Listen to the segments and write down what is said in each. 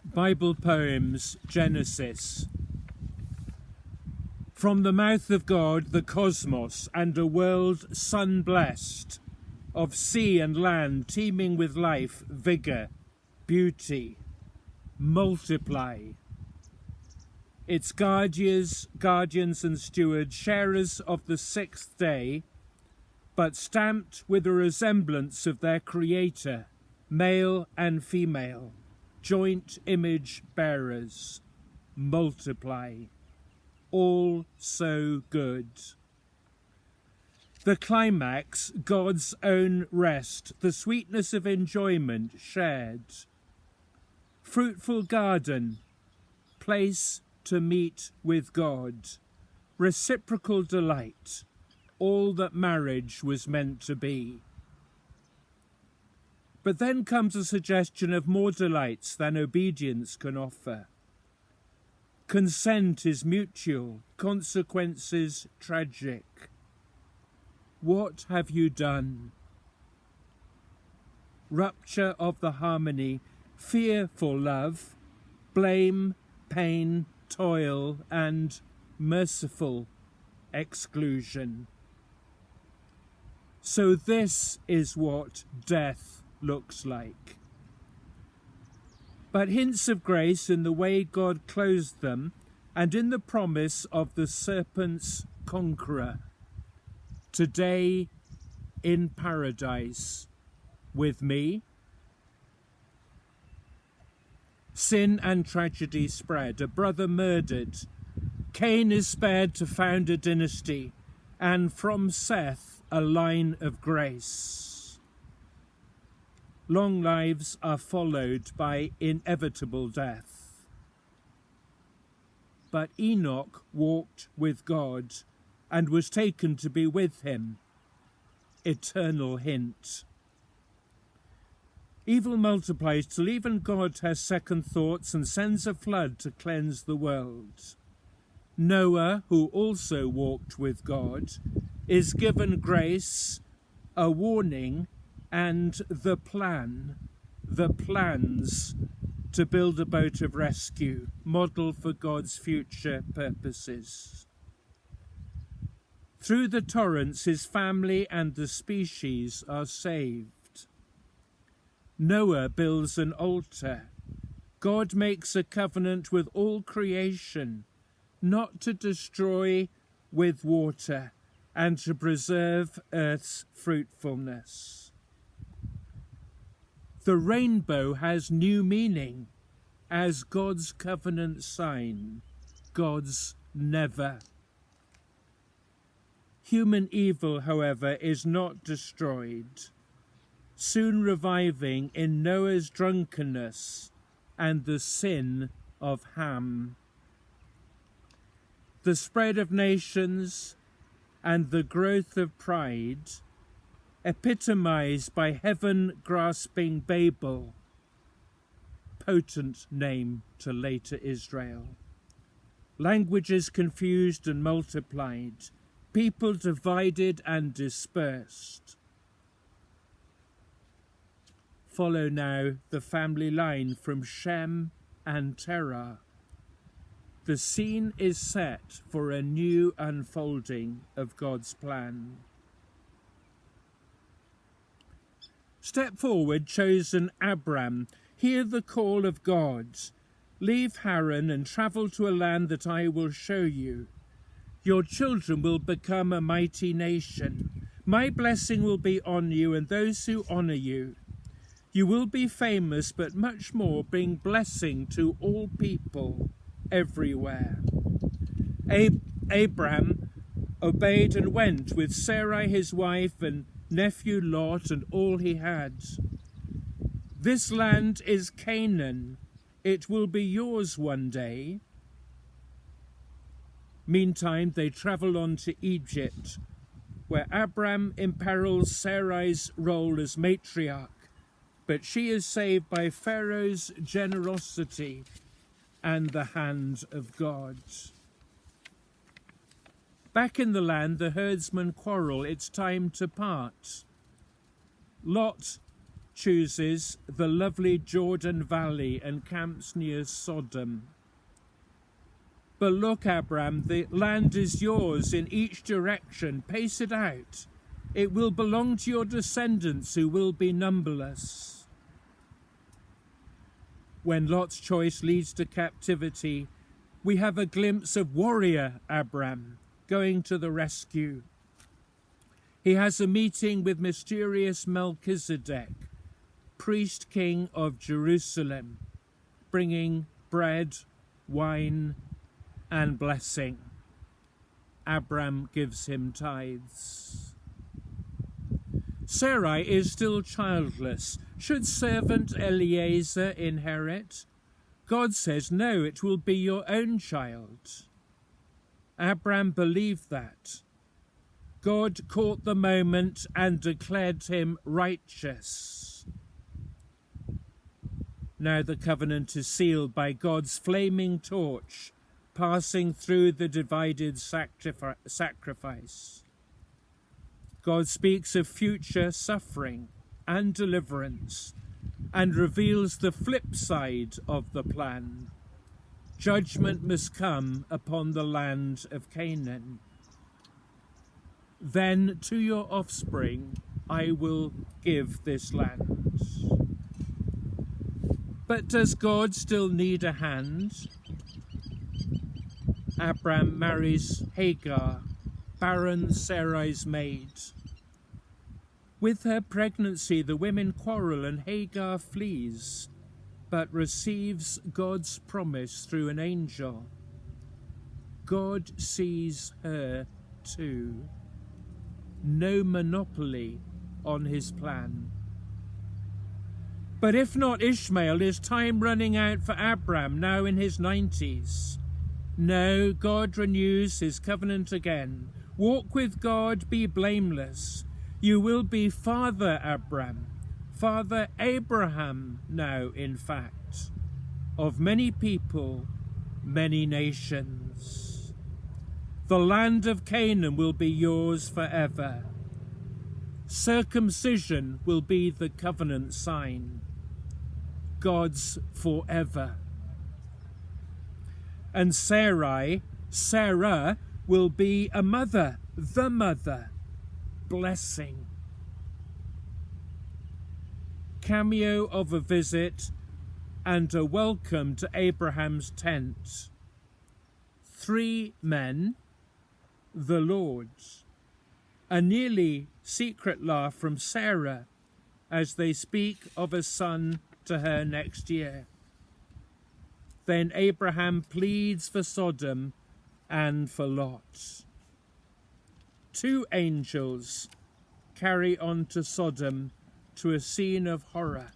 Bible Poems, Genesis. From the mouth of God, the cosmos, and a world sun-blessed, of sea and land teeming with life, vigour, beauty, multiply. Its guardians and stewards, sharers of the sixth day, but stamped with a resemblance of their Creator, male and female, joint image bearers, multiply, all so good. The climax, God's own rest, the sweetness of enjoyment shared. Fruitful garden, place to meet with God, reciprocal delight, all that marriage was meant to be. But then comes a suggestion of more delights than obedience can offer. Consent is mutual, consequences tragic. What have you done? Rupture of the harmony, fear for love, blame, pain, toil, and merciful exclusion. So this is what death looks like. But hints of grace in the way God closed them and in the promise of the serpent's conqueror. Today in paradise with me. Sin and tragedy spread, a brother murdered. Cain is spared to found a dynasty, and from Seth a line of grace. Long lives are followed by inevitable death. But Enoch walked with God and was taken to be with him. Eternal hint. Evil multiplies till even God has second thoughts and sends a flood to cleanse the world. Noah, who also walked with God, is given grace, a warning, and the plans to build a boat of rescue, model for God's future purposes. Through the torrents, his family and the species are saved. Noah builds an altar. God makes a covenant with all creation, not to destroy with water, and to preserve earth's fruitfulness. The rainbow has new meaning as God's covenant sign, God's never. Human evil, however, is not destroyed, soon reviving in Noah's drunkenness and the sin of Ham. The spread of nations and the growth of pride, epitomized by heaven-grasping Babel, potent name to later Israel. Languages confused and multiplied, people divided and dispersed. Follow now the family line from Shem and Terah. The scene is set for a new unfolding of God's plan. Step forward, chosen Abram, hear the call of God. Leave Haran and travel to a land that I will show you. Your children will become a mighty nation. My blessing will be on you and those who honor you. You will be famous, but much more, bring blessing to all people everywhere. Abram obeyed and went with Sarai his wife and nephew Lot and all he had. This land is Canaan. It will be yours one day. Meantime, they travel on to Egypt, where Abram imperils Sarai's role as matriarch, but she is saved by Pharaoh's generosity and the hand of God. Back in the land, the herdsmen quarrel. It's time to part. Lot chooses the lovely Jordan Valley and camps near Sodom. But look, Abram, the land is yours in each direction. Pace it out. It will belong to your descendants who will be numberless. When Lot's choice leads to captivity, we have a glimpse of warrior Abram going to the rescue. He has a meeting with mysterious Melchizedek, priest king of Jerusalem, bringing bread, wine, and blessing. Abram gives him tithes. Sarai is still childless. Should servant Eliezer inherit? God says, no, it will be your own child. Abram believed that. God caught the moment and declared him righteous. Now the covenant is sealed by God's flaming torch, passing through the divided sacrifice. God speaks of future suffering and deliverance and reveals the flip side of the plan. Judgment must come upon the land of Canaan. Then to your offspring I will give this land. But does God still need a hand? Abram marries Hagar, barren Sarai's maid. With her pregnancy, the women quarrel and Hagar flees, but receives God's promise through an angel. God sees her too. No monopoly on his plan. But if not Ishmael, is time running out for Abram, now in his 90s? No, God renews his covenant again. Walk with God, be blameless. You will be Father Abram, Father Abraham now, in fact, of many people, many nations. The land of Canaan will be yours forever. Circumcision will be the covenant sign, God's forever. And Sarah will be a mother, the mother, blessing. Cameo of a visit and a welcome to Abraham's tent. 3 men, the Lord's. A nearly secret laugh from Sarah as they speak of a son to her next year. Then Abraham pleads for Sodom and for Lot. 2 angels carry on to Sodom, to a scene of horror.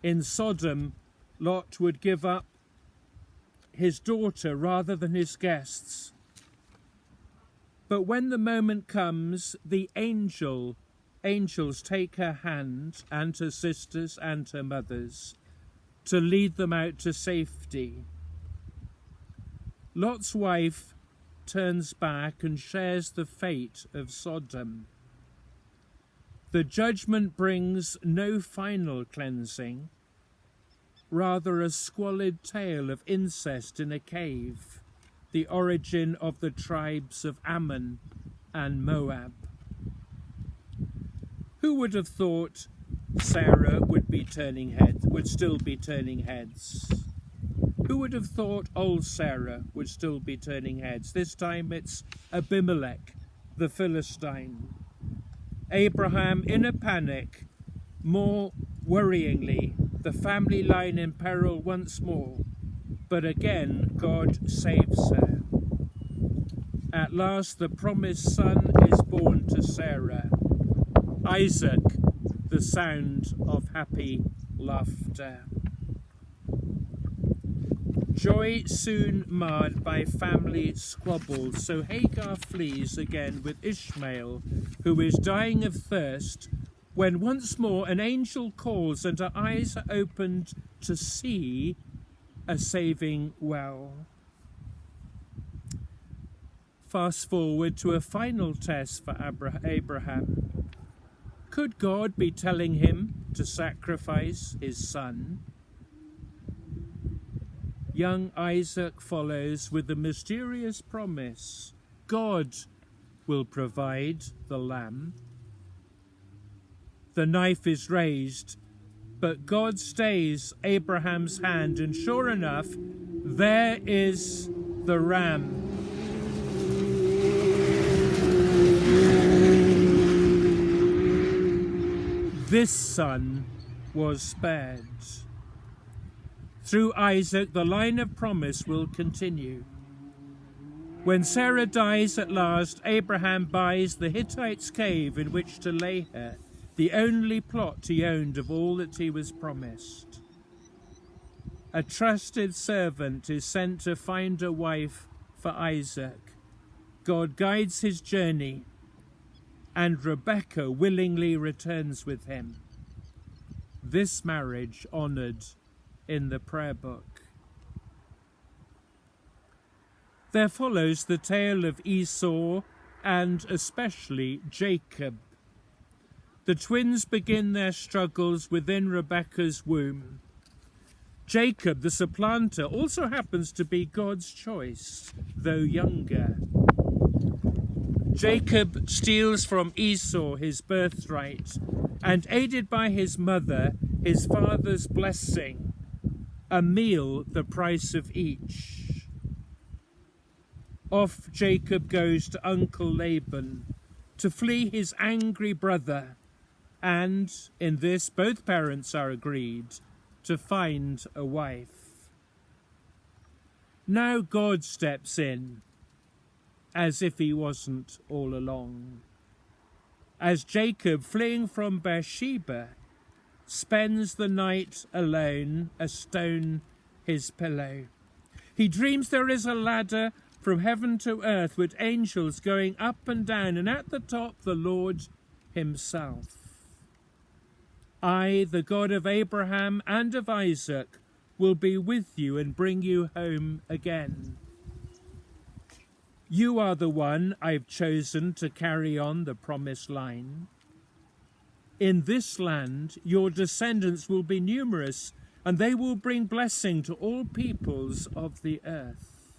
In Sodom, Lot would give up his daughter rather than his guests. But when the moment comes, the angels take her hand and her sisters and her mothers to lead them out to safety. Lot's wife turns back and shares the fate of Sodom. The judgment brings no final cleansing, rather a squalid tale of incest in a cave, the origin of the tribes of Ammon and Moab. Who would have thought Sarah would still be turning heads? Who would have thought old Sarah would still be turning heads? This time it's Abimelech, the Philistine. Abraham in a panic. More worryingly, the family line in peril once more. But again, God saves her. At last, the promised son is born to Sarah. Isaac, the sound of happy laughter. Joy soon marred by family squabbles, so Hagar flees again with Ishmael, who is dying of thirst, when once more an angel calls and her eyes are opened to see a saving well. Fast forward to a final test for Abraham. Could God be telling him to sacrifice his son? Young Isaac follows with the mysterious promise: God will provide the lamb. The knife is raised, but God stays Abraham's hand, and sure enough, there is the ram. This son was spared. Through Isaac, the line of promise will continue. When Sarah dies at last, Abraham buys the Hittite's cave in which to lay her, the only plot he owned of all that he was promised. A trusted servant is sent to find a wife for Isaac. God guides his journey, and Rebekah willingly returns with him. This marriage honoured in the prayer book. There follows the tale of Esau and especially Jacob. The twins begin their struggles within Rebekah's womb. Jacob, the supplanter, also happens to be God's choice, though younger. Jacob steals from Esau his birthright, and aided by his mother, his father's blessing, a meal the price of each. Off Jacob goes to Uncle Laban to flee his angry brother, and in this both parents are agreed to find a wife. Now God steps in, as if he wasn't all along, as Jacob, fleeing from Beersheba, spends the night alone, a stone his pillow. He dreams there is a ladder from heaven to earth with angels going up and down, and at the top the Lord himself. I, the God of Abraham and of Isaac, will be with you and bring you home again. You are the one I've chosen to carry on the promised line. In this land your descendants will be numerous, and they will bring blessing to all peoples of the earth.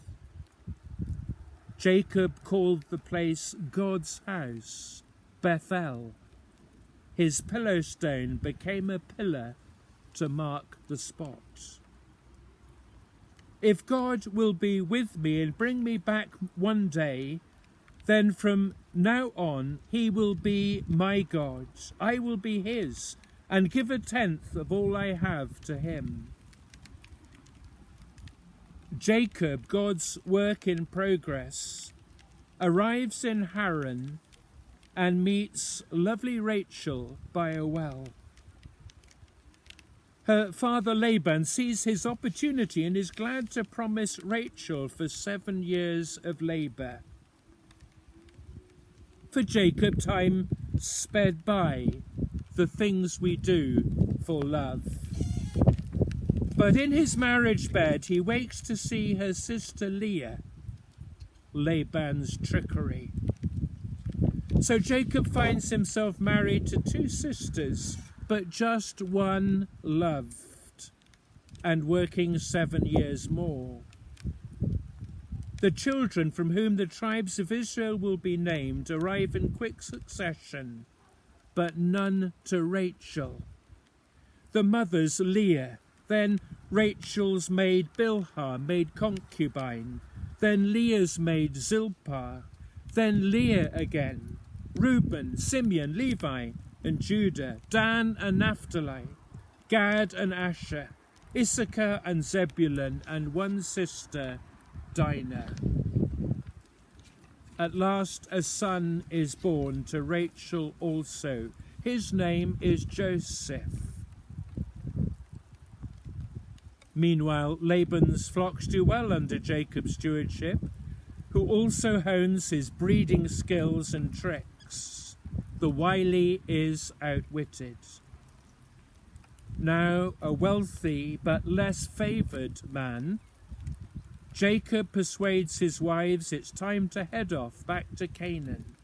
Jacob called the place God's house, Bethel. His pillow stone became a pillar to mark the spot. If God will be with me and bring me back one day, then from now on he will be my God. I will be his, and give 1/10 of all I have to him. Jacob, God's work in progress, arrives in Haran and meets lovely Rachel by a well. Her father Laban sees his opportunity and is glad to promise Rachel for 7 years of labour. For Jacob, time sped by, the things we do for love. But in his marriage bed he wakes to see her sister Leah, Laban's trickery. So Jacob finds himself married to 2 sisters, but just one loved, and working 7 years more. The children from whom the tribes of Israel will be named arrive in quick succession, but none to Rachel. The mother's Leah, then Rachel's maid Bilhah, made concubine, then Leah's maid Zilpah, then Leah again, Reuben, Simeon, Levi, and Judah, Dan and Naphtali, Gad and Asher, Issachar and Zebulun, and one sister, Dinah. At last a son is born to Rachel also. His name is Joseph. Meanwhile, Laban's flocks do well under Jacob's stewardship, who also hones his breeding skills and tricks. The wily is outwitted. Now a wealthy but less favoured man, Jacob persuades his wives it's time to head off back to Canaan.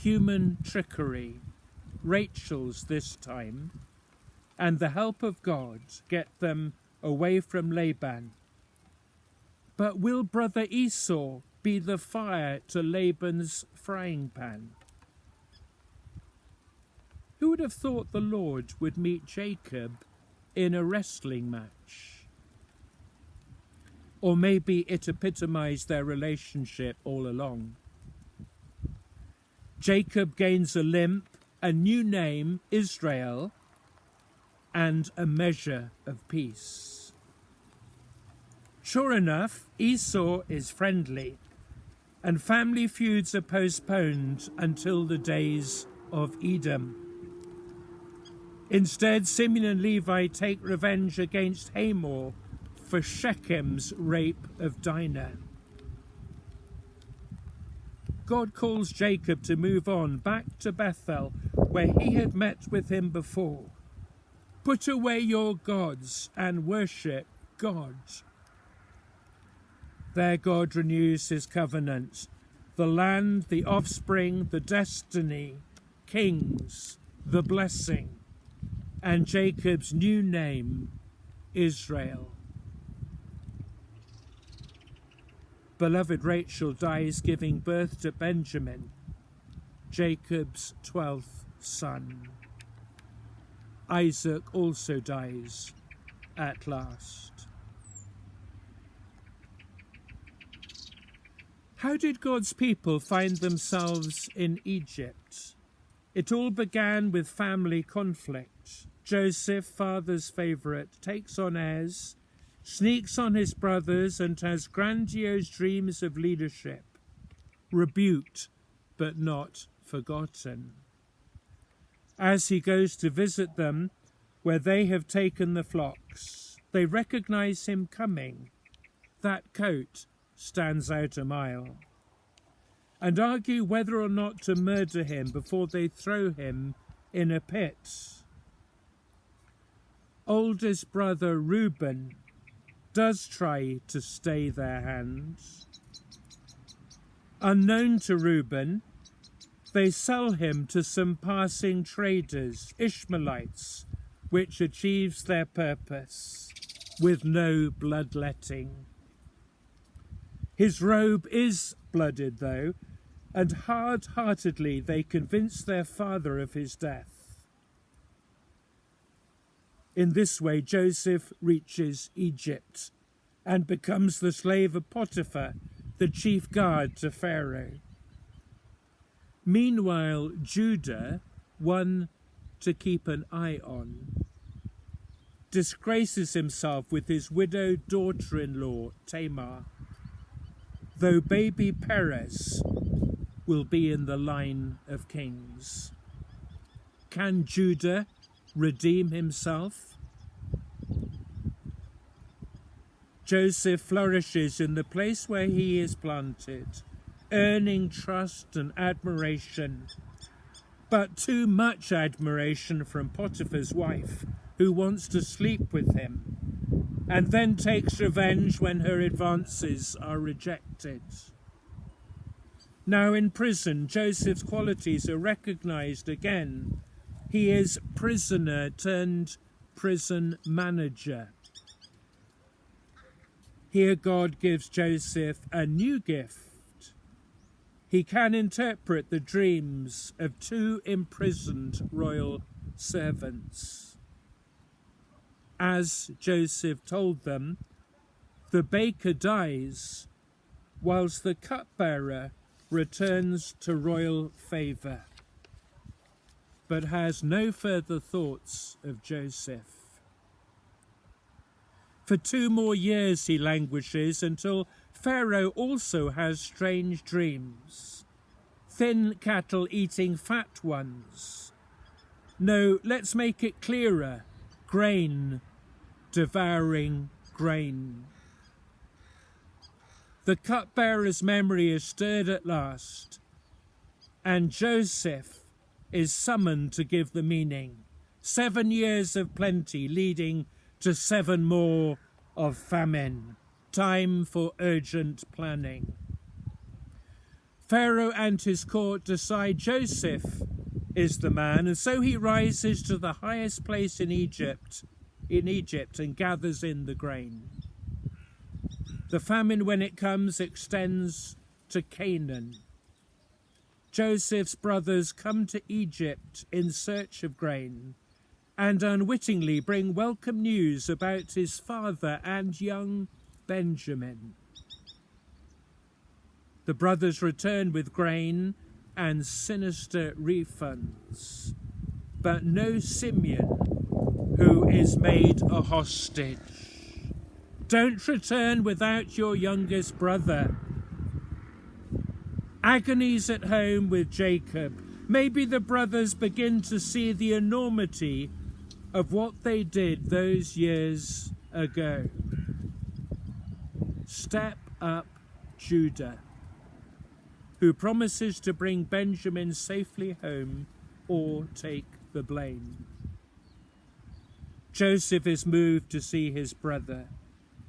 human trickery, Rachel's this time, and the help of God get them away from Laban. But will brother Esau be the fire to Laban's frying pan? Who would have thought the Lord would meet Jacob in a wrestling match? Or maybe it epitomized their relationship all along. Jacob gains a limp, a new name, Israel, and a measure of peace. Sure enough, Esau is friendly, and family feuds are postponed until the days of Edom. Instead, Simeon and Levi take revenge against Hamor for Shechem's rape of Dinah. God calls Jacob to move on back to Bethel, where he had met with him before. Put away your gods and worship God. There God renews his covenant, the land, the offspring, the destiny, kings, the blessing, and Jacob's new name, Israel. Beloved Rachel dies giving birth to Benjamin, Jacob's 12th son. Isaac also dies at last. How did God's people find themselves in Egypt? It all began with family conflict. Joseph, father's favourite, takes on heirs, sneaks on his brothers, and has grandiose dreams of leadership, rebuked but not forgotten. As he goes to visit them where they have taken the flocks, they recognize him coming. That coat stands out a mile, and argue whether or not to murder him before they throw him in a pit. Oldest brother Reuben does try to stay their hands. Unknown to Reuben, they sell him to some passing traders, Ishmaelites, which achieves their purpose with no bloodletting. His robe is blooded, though, and hard-heartedly they convince their father of his death. In this way, Joseph reaches Egypt and becomes the slave of Potiphar, the chief guard to Pharaoh. Meanwhile, Judah, one to keep an eye on, disgraces himself with his widowed daughter-in-law, Tamar, though baby Perez will be in the line of kings. Can Judah redeem himself? Joseph flourishes in the place where he is planted, earning trust and admiration, but too much admiration from Potiphar's wife, who wants to sleep with him, and then takes revenge when her advances are rejected. Now in prison, Joseph's qualities are recognized again. He is prisoner turned prison manager. Here God gives Joseph a new gift. He can interpret the dreams of two imprisoned royal servants. As Joseph told them, the baker dies whilst the cupbearer returns to royal favour, but has no further thoughts of Joseph. For 2 more years he languishes until Pharaoh also has strange dreams. Thin cattle eating fat ones. No, let's make it clearer. Grain devouring grain. The cupbearer's memory is stirred at last, and Joseph is summoned to give the meaning. 7 years of plenty leading to 7 more of famine. Time for urgent planning. Pharaoh and his court decide Joseph is the man, and so he rises to the highest place in Egypt and gathers in the grain. The famine, when it comes, extends to Canaan. Joseph's brothers come to Egypt in search of grain and unwittingly bring welcome news about his father and young Benjamin. The brothers return with grain and sinister refunds, but no Simeon, who is made a hostage. Don't return without your youngest brother. Agonies at home with Jacob. Maybe the brothers begin to see the enormity of what they did those years ago. Step up Judah, who promises to bring Benjamin safely home or take the blame. Joseph is moved to see his brother,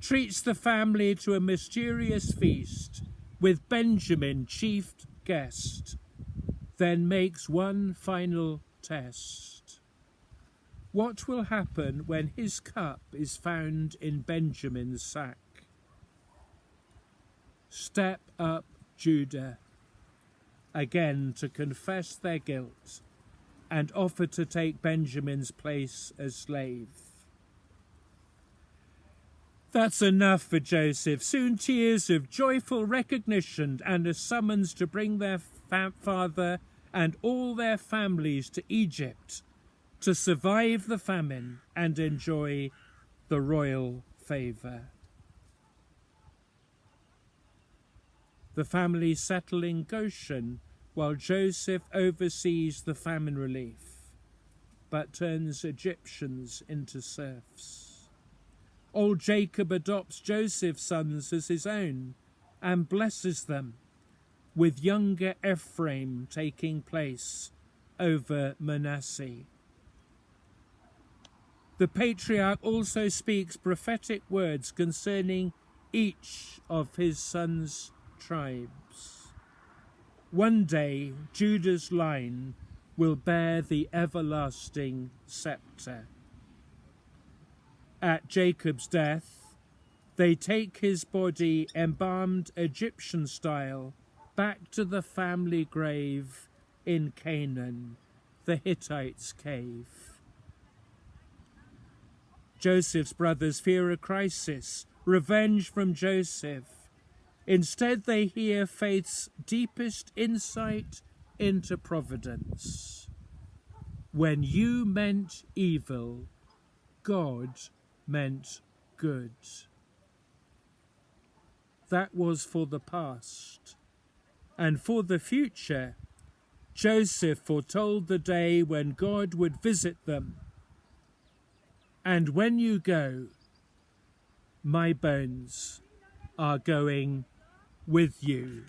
treats the family to a mysterious feast with Benjamin chief guest, then makes one final test. What will happen when his cup is found in Benjamin's sack? Step up Judah, again to confess their guilt and offer to take Benjamin's place as slave. That's enough for Joseph. Soon tears of joyful recognition and a summons to bring their father and all their families to Egypt to survive the famine and enjoy the royal favour. The family settle in Goshen while Joseph oversees the famine relief, but turns Egyptians into serfs. Old Jacob adopts Joseph's sons as his own and blesses them, with younger Ephraim taking place over Manasseh. The patriarch also speaks prophetic words concerning each of his sons' tribes. One day, Judah's line will bear the everlasting scepter. At Jacob's death, they take his body, embalmed Egyptian style, back to the family grave in Canaan, the Hittites' cave. Joseph's brothers fear a crisis, revenge from Joseph. Instead, they hear faith's deepest insight into providence. When you meant evil, God meant good. That was for the past. And for the future, Joseph foretold the day when God would visit them. And when you go, my bones are going with you.